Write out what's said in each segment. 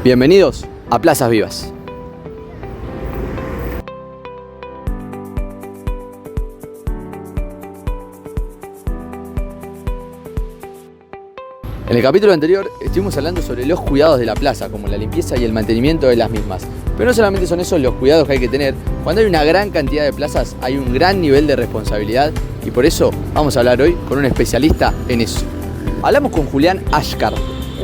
Bienvenidos a Plazas Vivas. En el capítulo anterior estuvimos hablando sobre los cuidados de la plaza, como la limpieza y el mantenimiento de las mismas. Pero no solamente son esos los cuidados que hay que tener. Cuando hay una gran cantidad de plazas hay un gran nivel de responsabilidad y por eso vamos a hablar hoy con un especialista en eso. Hablamos con Julián Ashkar,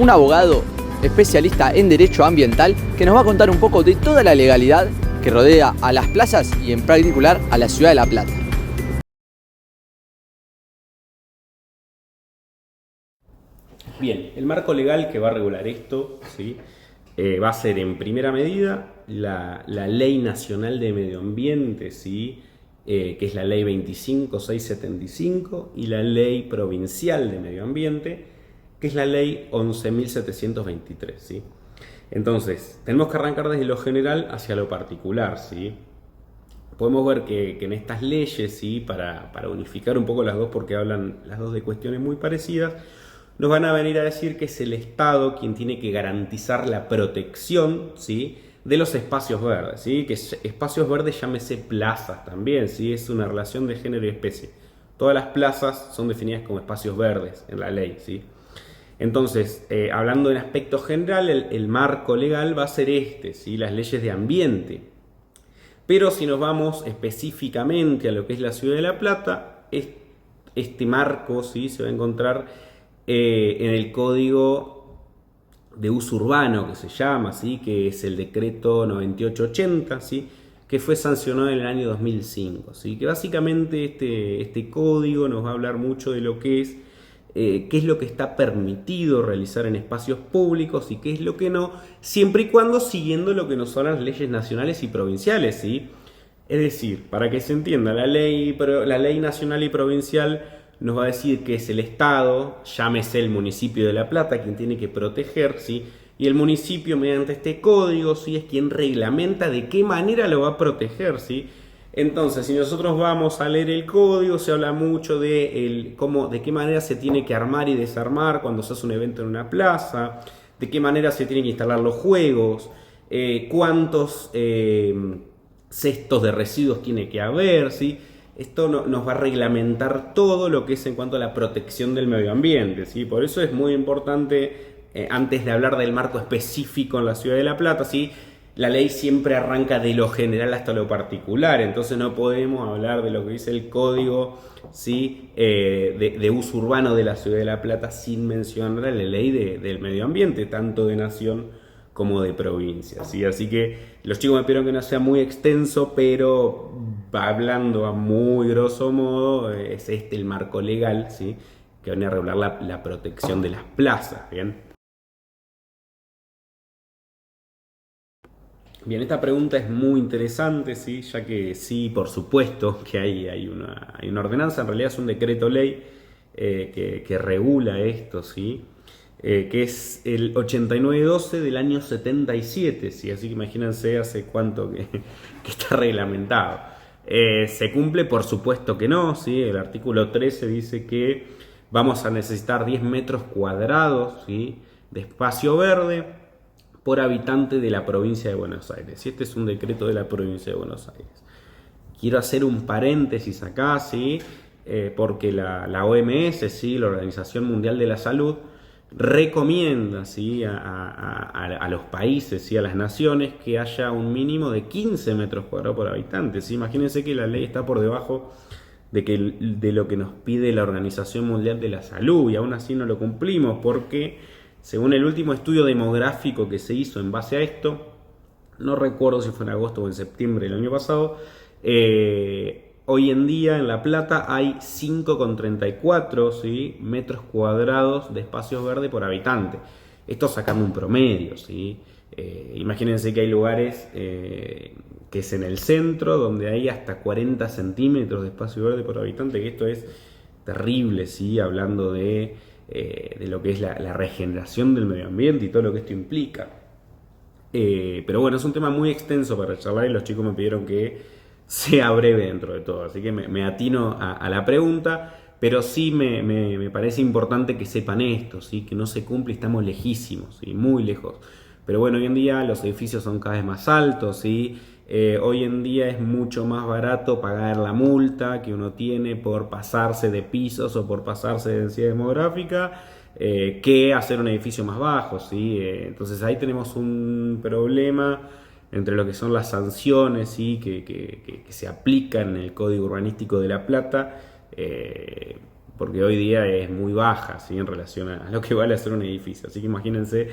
un abogado especialista en derecho ambiental que nos va a contar un poco de toda la legalidad que rodea a las plazas y en particular a la ciudad de La Plata. Bien, el marco legal que va a regular esto, ¿sí? Va a ser en primera medida la Ley Nacional de Medio Ambiente, ¿sí? Que es la Ley 25675, y la Ley Provincial de Medio Ambiente, que es la Ley 11.723, ¿sí? Entonces, tenemos que arrancar desde lo general hacia lo particular, ¿sí? Podemos ver que en estas leyes, ¿sí? Para unificar un poco las dos, porque hablan las dos de cuestiones muy parecidas, nos van a venir a decir que es el Estado quien tiene que garantizar la protección, ¿sí? De los espacios verdes, ¿sí? Que espacios verdes llámese plazas también, ¿sí? Es una relación de género y especie. Todas las plazas son definidas como espacios verdes en la ley, ¿sí? Entonces, hablando en aspecto general, el marco legal va a ser ¿sí? Las leyes de ambiente. Pero si nos vamos específicamente a lo que es la ciudad de La Plata, este marco, ¿sí? Se va a encontrar en el Código de Uso Urbano, que se llama, ¿sí? Que es el decreto 9880, ¿sí? Que fue sancionado en el año 2005, ¿sí? Que básicamente este código nos va a hablar mucho de lo que es qué es lo que está permitido realizar en espacios públicos y qué es lo que no, siempre y cuando siguiendo lo que nos son las leyes nacionales y provinciales, ¿sí? Es decir, para que se entienda, la ley nacional y provincial nos va a decir que es el Estado, llámese el municipio de La Plata, quien tiene que proteger, ¿sí? Y el municipio, mediante este código, ¿sí? Es quien reglamenta de qué manera lo va a proteger, ¿sí? Entonces, si nosotros vamos a leer el código, se habla mucho de qué manera se tiene que armar y desarmar cuando se hace un evento en una plaza, de qué manera se tienen que instalar los juegos, cuántos cestos de residuos tiene que haber, ¿sí? Esto nos va a reglamentar todo lo que es en cuanto a la protección del medio ambiente, ¿sí? Por eso es muy importante, antes de hablar del marco específico en la ciudad de La Plata, ¿sí? La ley siempre arranca de lo general hasta lo particular, entonces no podemos hablar de lo que dice el código, ¿sí? De uso urbano de la ciudad de La Plata sin mencionar la ley del medio ambiente, tanto de nación como de provincia, ¿sí? Así que los chicos me pidieron que no sea muy extenso, pero hablando a muy grosso modo, es el marco legal, ¿sí? Que viene a regular la protección de las plazas, ¿bien? Bien, esta pregunta es muy interesante, ¿sí? Ya que sí, por supuesto que hay una ordenanza, en realidad es un decreto ley que regula esto, ¿sí? Que es el 8912 del año 77, ¿sí? Así que imagínense hace cuánto que está reglamentado. ¿Se cumple? Por supuesto que no, ¿sí? El artículo 13 dice que vamos a necesitar 10 metros cuadrados, ¿sí? De espacio verde por habitante de la provincia de Buenos Aires. Y este es un decreto de la provincia de Buenos Aires. Quiero hacer un paréntesis acá, ¿sí? Porque la OMS, ¿sí? La Organización Mundial de la Salud, recomienda, ¿sí? a los países, ¿sí? A las naciones, que haya un mínimo de 15 metros cuadrados por habitante, ¿sí? Imagínense que la ley está por debajo de lo que nos pide la Organización Mundial de la Salud, y aún así no lo cumplimos, porque según el último estudio demográfico que se hizo en base a esto, no recuerdo si fue en agosto o en septiembre del año pasado, hoy en día en La Plata hay 5,34, ¿sí? Metros cuadrados de espacio verde por habitante. Esto sacando un promedio, ¿sí? Imagínense que hay lugares que es en el centro, donde hay hasta 40 centímetros de espacio verde por habitante, que esto es terrible, ¿sí? Hablando de lo que es la regeneración del medio ambiente y todo lo que esto implica. Pero bueno, es un tema muy extenso para charlar y los chicos me pidieron que sea breve dentro de todo, así que me atino a la pregunta, pero sí me parece importante que sepan esto, ¿sí? Que no se cumple, estamos lejísimos, ¿sí? Muy lejos. Pero bueno, hoy en día los edificios son cada vez más altos, ¿sí? Hoy en día es mucho más barato pagar la multa que uno tiene por pasarse de pisos o por pasarse de densidad demográfica que hacer un edificio más bajo, ¿sí? Entonces ahí tenemos un problema entre lo que son las sanciones, ¿sí? que se aplican en el Código Urbanístico de La Plata, porque hoy día es muy baja, ¿sí? En relación a lo que vale hacer un edificio. Así que imagínense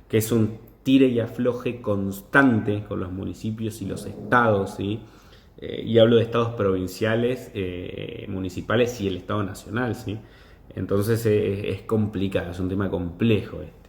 que es un tire y afloje constante con los municipios y los estados, ¿sí? Y hablo de estados provinciales, municipales y el estado nacional, ¿sí? Entonces es complicado, es un tema complejo este.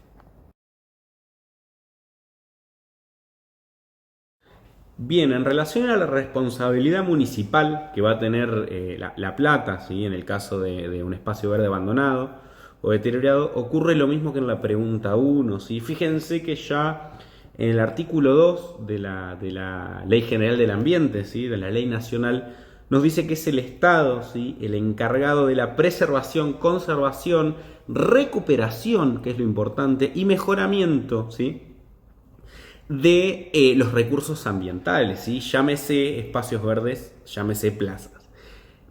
Bien, en relación a la responsabilidad municipal que va a tener La Plata, ¿sí? En el caso de un espacio verde abandonado o deteriorado, ocurre lo mismo que en la pregunta 1, ¿sí? Fíjense que ya en el artículo 2 de la Ley General del Ambiente, ¿sí? De la Ley Nacional, nos dice que es el Estado, ¿sí? El encargado de la preservación, conservación, recuperación, que es lo importante, y mejoramiento, ¿sí? De los recursos ambientales, ¿sí? Llámese espacios verdes, llámese plazas.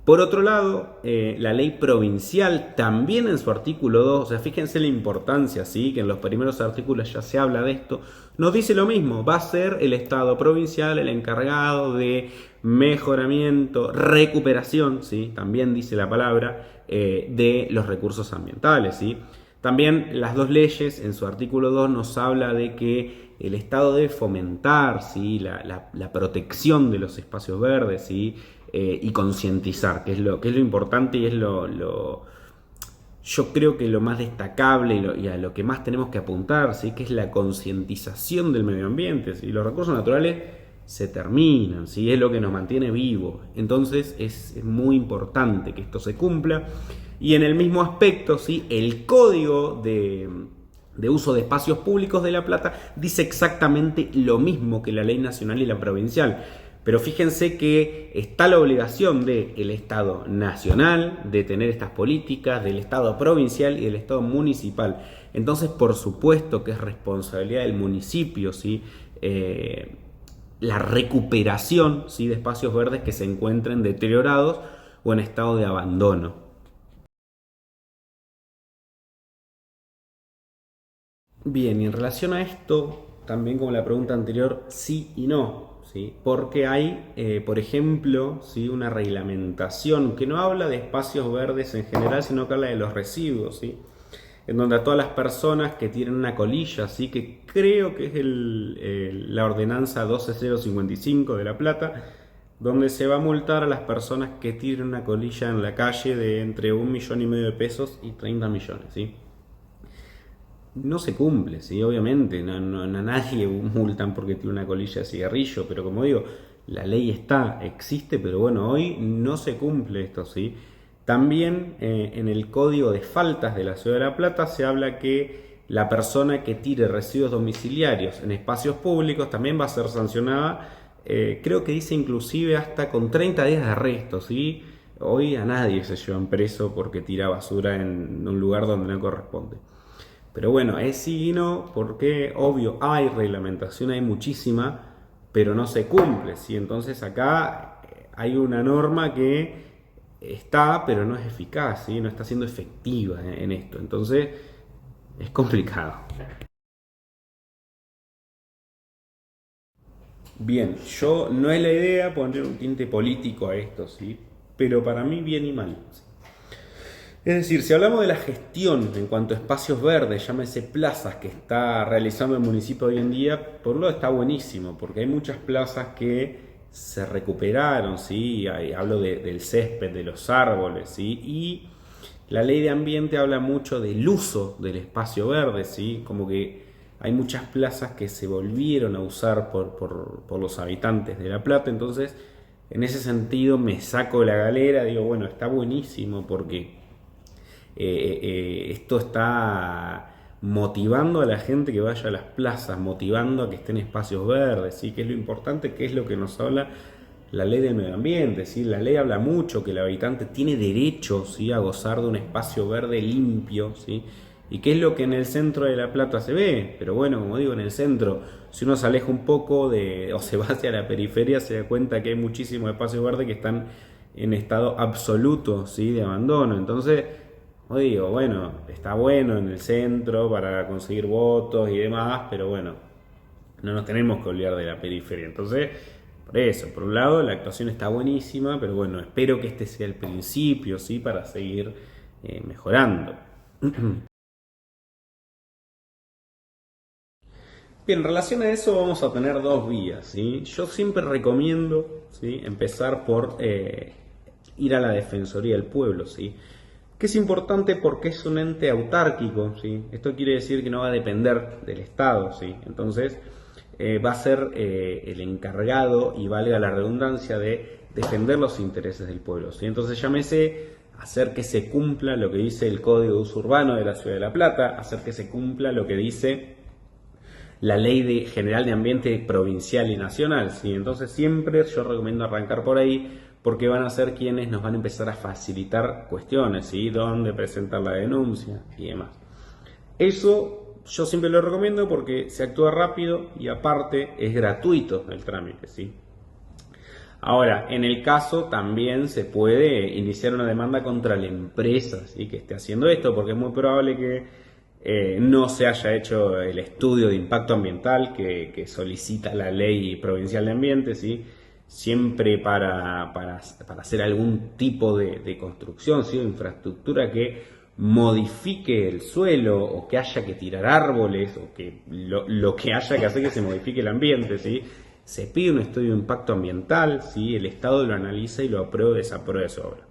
Por otro lado, la ley provincial también en su artículo 2, o sea, fíjense la importancia, ¿sí? Que en los primeros artículos ya se habla de esto, nos dice lo mismo, va a ser el Estado provincial el encargado de mejoramiento, recuperación, ¿sí? También dice la palabra, de los recursos ambientales, ¿sí? También las dos leyes en su artículo 2 nos habla de que el Estado debe fomentar, ¿sí? la protección de los espacios verdes, ¿sí? Y concientizar, que es lo importante y es yo creo que lo más destacable y a lo que más tenemos que apuntar, ¿sí? Que es la concientización del medio ambiente, ¿sí? Los recursos naturales se terminan, ¿sí? Es lo que nos mantiene vivos. Entonces es muy importante que esto se cumpla. Y en el mismo aspecto, ¿sí? El Código de Uso de Espacios Públicos de La Plata dice exactamente lo mismo que la ley nacional y la provincial. Pero fíjense que está la obligación del Estado nacional de tener estas políticas, del Estado provincial y del Estado municipal. Entonces, por supuesto que es responsabilidad del municipio, ¿sí? La recuperación, ¿sí? De espacios verdes que se encuentren deteriorados o en estado de abandono. Bien, y en relación a esto, también como la pregunta anterior, sí y no, ¿sí? Porque hay, por ejemplo, ¿sí? Una reglamentación que no habla de espacios verdes en general, sino que habla de los residuos, ¿sí? En donde a todas las personas que tienen una colilla, ¿sí? Que creo que es la ordenanza 12055 de La Plata, donde se va a multar a las personas que tienen una colilla en la calle de entre 1,5 millones de pesos y 30 millones, ¿sí? No se cumple, ¿sí? Obviamente, a nadie multan porque tiene una colilla de cigarrillo, pero como digo, la ley está, existe, pero bueno, hoy no se cumple esto, ¿sí? También en el Código de Faltas de la Ciudad de La Plata se habla que la persona que tire residuos domiciliarios en espacios públicos también va a ser sancionada, creo que dice inclusive hasta con 30 días de arresto, ¿sí? Hoy a nadie se llevan preso porque tira basura en un lugar donde no corresponde. Pero bueno, es sí y no, porque obvio hay reglamentación, hay muchísima, pero no se cumple, ¿sí? Entonces acá hay una norma que está, pero no es eficaz, ¿sí? No está siendo efectiva en esto. Entonces es complicado. Bien, yo no es la idea poner un tinte político a esto, ¿sí? Pero para mí bien y mal, ¿sí? Es decir, si hablamos de la gestión en cuanto a espacios verdes, llámese plazas que está realizando el municipio hoy en día, por un lado está buenísimo, porque hay muchas plazas que se recuperaron, ¿sí? Hablo del césped, de los árboles, ¿sí? Y la ley de ambiente habla mucho del uso del espacio verde, ¿sí? Como que hay muchas plazas que se volvieron a usar por los habitantes de La Plata, entonces en ese sentido me saco de la galera, digo, bueno, está buenísimo porque esto está motivando a la gente que vaya a las plazas, motivando a que estén espacios verdes, ¿sí? Que es lo importante, que es lo que nos habla la ley del medio ambiente, ¿sí? La ley habla mucho que el habitante tiene derecho, ¿sí? A gozar de un espacio verde limpio, ¿sí? ¿Y qué es lo que en el centro de La Plata se ve? Pero bueno, como digo, en el centro, si uno se aleja un poco o se va hacia la periferia, se da cuenta que hay muchísimos espacios verdes que están en estado absoluto, ¿sí?, de abandono. Entonces, como digo, bueno, está bueno en el centro para conseguir votos y demás, pero bueno, no nos tenemos que olvidar de la periferia. Entonces, por eso, por un lado, la actuación está buenísima, pero bueno, espero que este sea el principio, ¿sí?, para seguir mejorando. Bien, en relación a eso vamos a tener dos vías, ¿sí? Yo siempre recomiendo, ¿sí?, empezar por ir a la Defensoría del Pueblo, ¿sí?, que es importante porque es un ente autárquico, ¿sí? Esto quiere decir que no va a depender del Estado, ¿sí? Entonces va a ser el encargado, y valga la redundancia, de defender los intereses del pueblo, ¿sí? Entonces llámese hacer que se cumpla lo que dice el Código de Uso Urbano de la Ciudad de La Plata, hacer que se cumpla lo que dice la Ley General de Ambiente provincial y nacional, ¿sí? Entonces siempre yo recomiendo arrancar por ahí, porque van a ser quienes nos van a empezar a facilitar cuestiones, ¿sí?, dónde presentar la denuncia y demás. Eso yo siempre lo recomiendo porque se actúa rápido y aparte es gratuito el trámite, ¿sí? Ahora, en el caso también se puede iniciar una demanda contra la empresa, ¿sí?, que esté haciendo esto, porque es muy probable que no se haya hecho el estudio de impacto ambiental que solicita la Ley Provincial de Ambiente, ¿sí?, siempre para hacer algún tipo de construcción, ¿sí?, o infraestructura que modifique el suelo, o que haya que tirar árboles, o que lo que haya que hacer que se modifique el ambiente, ¿sí?, se pide un estudio de impacto ambiental, ¿sí?, el Estado lo analiza y lo aprueba o desaprueba esa obra.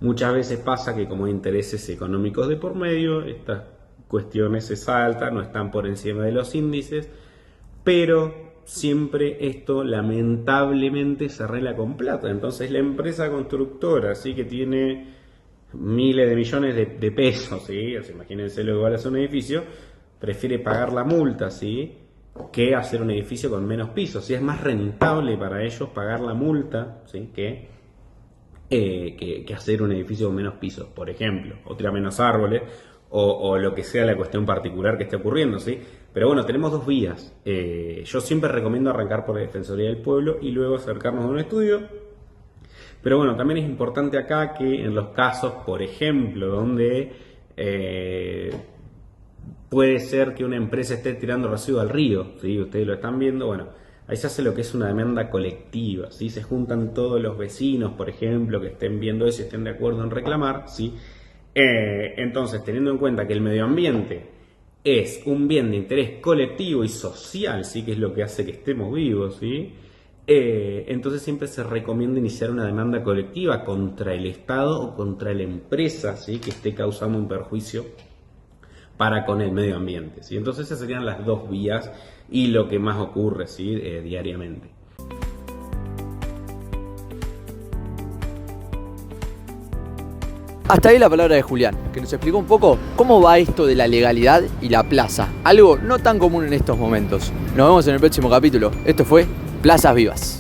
Muchas veces pasa que, como hay intereses económicos de por medio, estas cuestiones se saltan, no están por encima de los índices, pero siempre esto lamentablemente se arregla con plata. Entonces la empresa constructora, ¿sí?, que tiene miles de millones de pesos, ¿sí?, o sea, imagínense lo que vale hacer un edificio, prefiere pagar la multa, ¿sí?, que hacer un edificio con menos pisos, ¿sí? Es más rentable para ellos pagar la multa, ¿sí?, que hacer un edificio con menos pisos, por ejemplo, o tirar menos árboles, o lo que sea la cuestión particular que esté ocurriendo, ¿sí? Pero bueno, tenemos dos vías. Yo siempre recomiendo arrancar por la Defensoría del Pueblo y luego acercarnos a un estudio. Pero bueno, también es importante acá que en los casos, por ejemplo, donde puede ser que una empresa esté tirando residuos al río, ¿sí?, ustedes lo están viendo, bueno, ahí se hace lo que es una demanda colectiva, ¿sí?, se juntan todos los vecinos, por ejemplo, que estén viendo eso y estén de acuerdo en reclamar, ¿sí? Entonces, teniendo en cuenta que el medio ambiente es un bien de interés colectivo y social, ¿sí?, que es lo que hace que estemos vivos, ¿sí?, entonces siempre se recomienda iniciar una demanda colectiva contra el Estado o contra la empresa, ¿sí?, que esté causando un perjuicio para con el medio ambiente, ¿sí? Entonces esas serían las dos vías y lo que más ocurre, ¿sí?, diariamente. Hasta ahí la palabra de Julián, que nos explicó un poco cómo va esto de la legalidad y la plaza, algo no tan común en estos momentos. Nos vemos en el próximo capítulo. Esto fue Plazas Vivas.